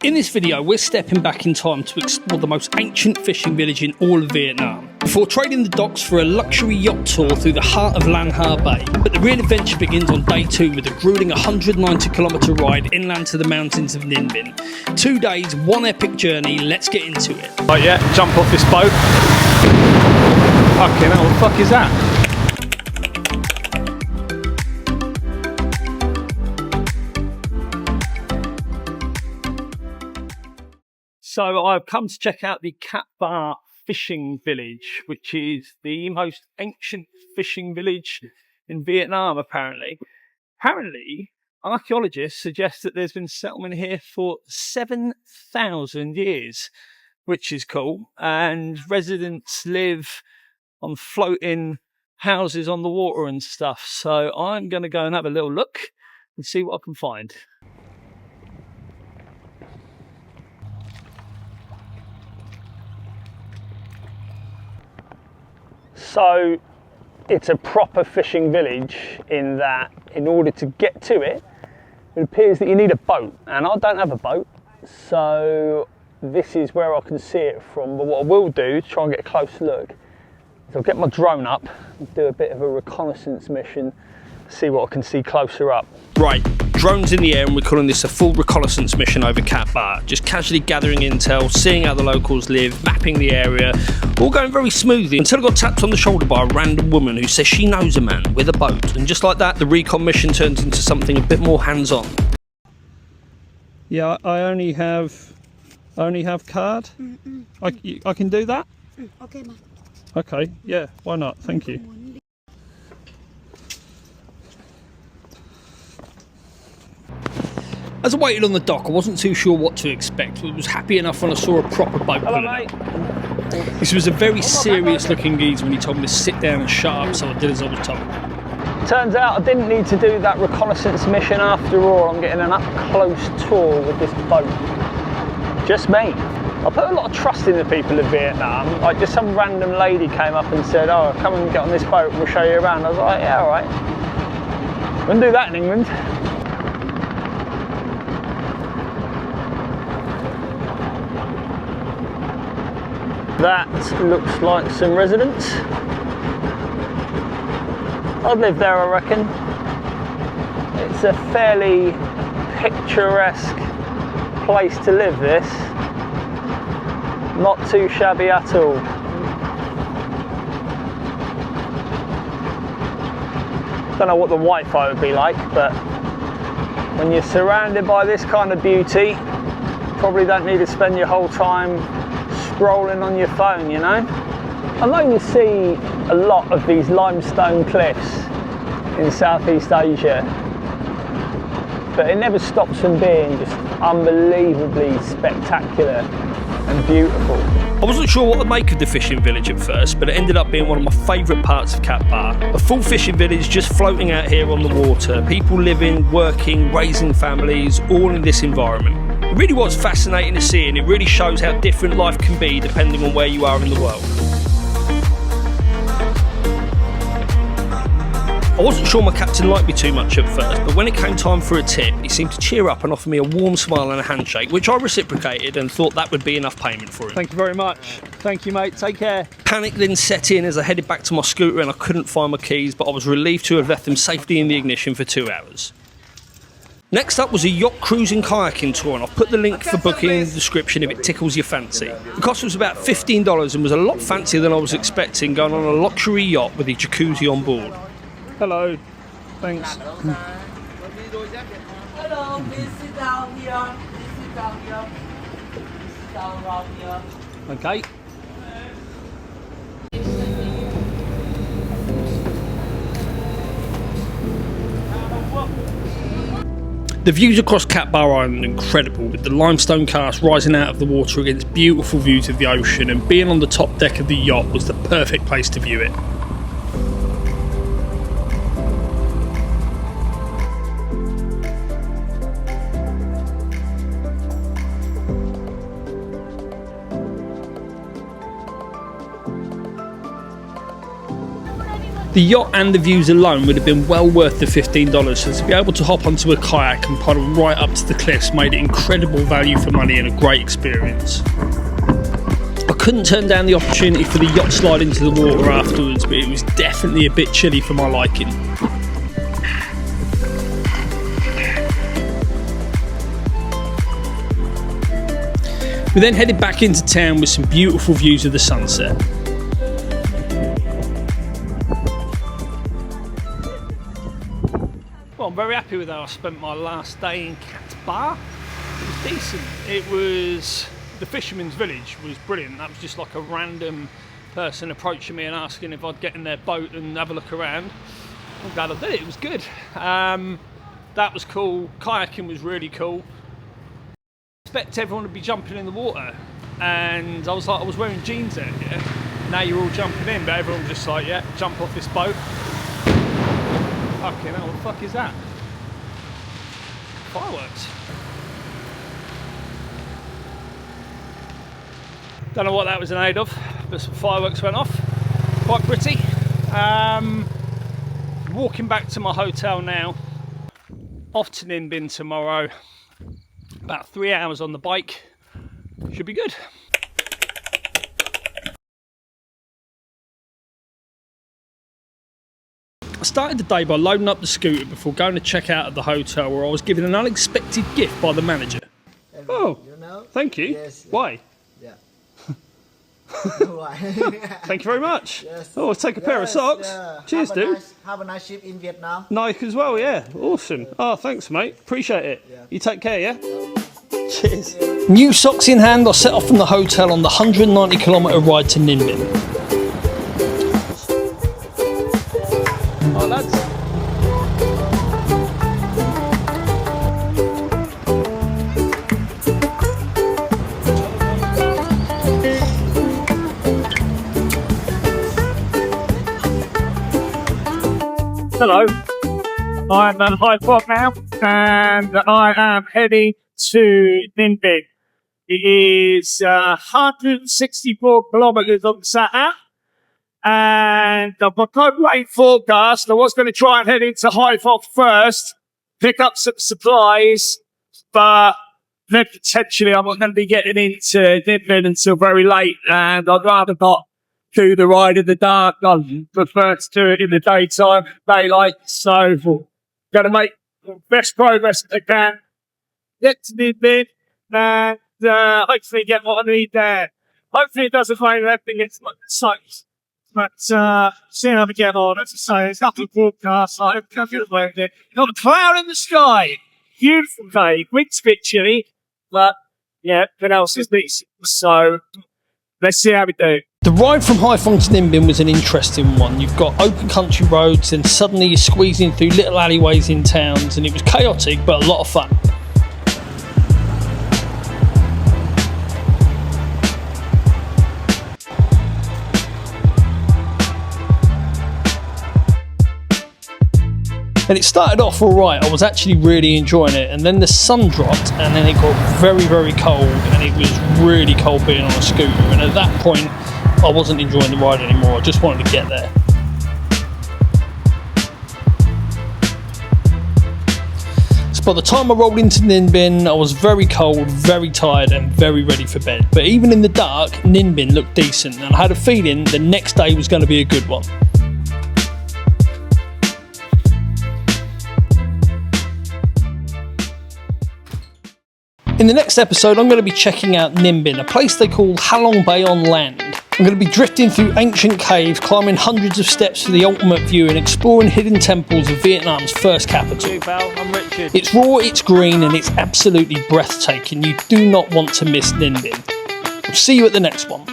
In this video, we're stepping back in time to explore the most ancient fishing village in all of Vietnam, before trading the docks for a luxury yacht tour through the heart of Lan Ha Bay. But the real adventure begins on day 2 with a grueling 190-kilometre ride inland to the mountains of Ninh Binh. 2 days, one epic journey, let's get into it. Right, yeah, jump off this boat. Fucking hell, what the fuck is that? So I've come to check out the Cat Ba fishing village, which is the most ancient fishing village in Vietnam, apparently. Apparently, archaeologists suggest that there's been settlement here for 7,000 years, which is cool. And residents live on floating houses on the water and stuff. So I'm going to go and have a little look and see what I can find. So it's a proper fishing village in that in order to get to it, it appears that you need a boat, and I don't have a boat, so this is where I can see it from. But what I will do to try and get a close look is I'll get my drone up and do a bit of a reconnaissance mission, see what I can see closer up. Right, drones in the air, and we're calling this a full reconnaissance mission over Cat Ba. Just casually gathering intel, seeing how the locals live, mapping the area, all going very smoothly until I got tapped on the shoulder by a random woman who says she knows a man with a boat. And just like that, the recon mission turns into something a bit more hands-on. Yeah, I only have card. I can do that? Okay, ma. Okay, yeah, why not? Thank you. As I waited on the dock, I wasn't too sure what to expect, but was happy enough when I saw a proper boat pulling up. This was a very serious looking geezer when he told me to sit down and shut up, so I did as I was told. Turns out I didn't need to do that reconnaissance mission after all. I'm getting an up-close tour with this boat. Just me. I put a lot of trust in the people of Vietnam. Like, just some random lady came up and said, "Oh, come and get on this boat and we'll show you around." I was like, yeah, all right. Wouldn't do that in England. That looks like some residents. I'd live there, I reckon. It's a fairly picturesque place to live, this. Not too shabby at all. Don't know what the Wi-Fi would be like, but when you're surrounded by this kind of beauty, probably don't need to spend your whole time scrolling on your phone, you know? I know you see a lot of these limestone cliffs in Southeast Asia, but it never stops from being just unbelievably spectacular and beautiful. I wasn't sure what to make of the fishing village at first, but it ended up being one of my favourite parts of Cat Ba. A full fishing village just floating out here on the water, people living, working, raising families, all in this environment. It really was fascinating to see, and it really shows how different life can be depending on where you are in the world. I wasn't sure my captain liked me too much at first, but when it came time for a tip, he seemed to cheer up and offer me a warm smile and a handshake, which I reciprocated and thought that would be enough payment for it. Thank you very much. Thank you, mate. Take care. Panic then set in as I headed back to my scooter and I couldn't find my keys, but I was relieved to have left them safely in the ignition for 2 hours. Next up was a yacht cruising kayaking tour, and I'll put the link for booking in the description if it tickles your fancy. The cost was about $15 and was a lot fancier than I was expecting, going on a luxury yacht with a jacuzzi on board. Hello. Thanks. Hello, please sit down here. Please sit down here. Sit down around here. Okay. The views across Cat Ba Island are incredible, with the limestone cast rising out of the water against beautiful views of the ocean, and being on the top deck of the yacht was the perfect place to view it. The yacht and the views alone would have been well worth the $15, so to be able to hop onto a kayak and paddle right up to the cliffs made it incredible value for money and a great experience. I couldn't turn down the opportunity for the yacht slide into the water afterwards, but it was definitely a bit chilly for my liking. We then headed back into town with some beautiful views of the sunset. Well, I'm very happy with how I spent my last day in Cat's Bar. It was decent. It was... The fisherman's village was brilliant. That was just like a random person approaching me and asking if I'd get in their boat and have a look around. I'm glad I did it. It was good. That was cool. Kayaking was really cool. I expect everyone to be jumping in the water, and I was wearing jeans then, yeah. Now you're all jumping in, but everyone was just like, yeah, jump off this boat. Fucking hell, what the fuck is that? Fireworks. Don't know what that was in aid of, but some fireworks went off. Quite pretty. Walking back to my hotel now. Off to Ninh Binh tomorrow. About 3 hours on the bike. Should be good. I started the day by loading up the scooter before going to check out at the hotel, where I was given an unexpected gift by the manager. Oh, You know? thank you. Yes. Why? Yeah. Why? Thank you very much. Yes. Oh, I'll take a pair of Yes, socks. yeah. Cheers, dude. Have a nice trip in Vietnam. Nike as well, yeah. Awesome. Oh, thanks, mate. Appreciate it. Yeah. You take care, yeah? Cheers. New socks in hand, I set off from the hotel on the 190km ride to Ninh Binh. Oh, lads. Hello, I'm at High Fog now, and I am heading to Ninh Binh. It is 164 kilometres on the sat nav, and I've got no rain forecast. I was going to try and head into High Fog first, pick up some supplies, but then potentially I'm not going to be getting into Ninh Binh until very late, and I'd rather not do the ride in the dark. I prefer to do it in the daytime, daylight. So, going to make the best progress I can. Get to Ninh Binh and hopefully get what I need there. Hopefully it doesn't rain and everything gets like the sights. But see how we get on. As I say, it's nothing broadcast. I hope you're aware of it. Got a cloud in the sky. Beautiful day. Wind's a bit chilly, but yeah, everything else is decent. So let's see how we do. The ride from High Fong to Ninh Binh was an interesting one. You've got open country roads, and suddenly you're squeezing through little alleyways in towns, and it was chaotic but a lot of fun. And it started off alright, I was actually really enjoying it, and then the sun dropped and then it got very, very cold, and it was really cold being on a scooter, and at that point I wasn't enjoying the ride anymore, I just wanted to get there. So by the time I rolled into Ninh Binh, I was very cold, very tired and very ready for bed. But even in the dark, Ninh Binh looked decent, and I had a feeling the next day was going to be a good one. In the next episode, I'm going to be checking out Ninh Binh, a place they call Halong Bay on land. I'm going to be drifting through ancient caves, climbing hundreds of steps for the ultimate view, and exploring hidden temples of Vietnam's first capital. Hey, pal, I'm Richard. It's raw, it's green, and it's absolutely breathtaking. You do not want to miss Ninh Binh. I'll see you at the next one.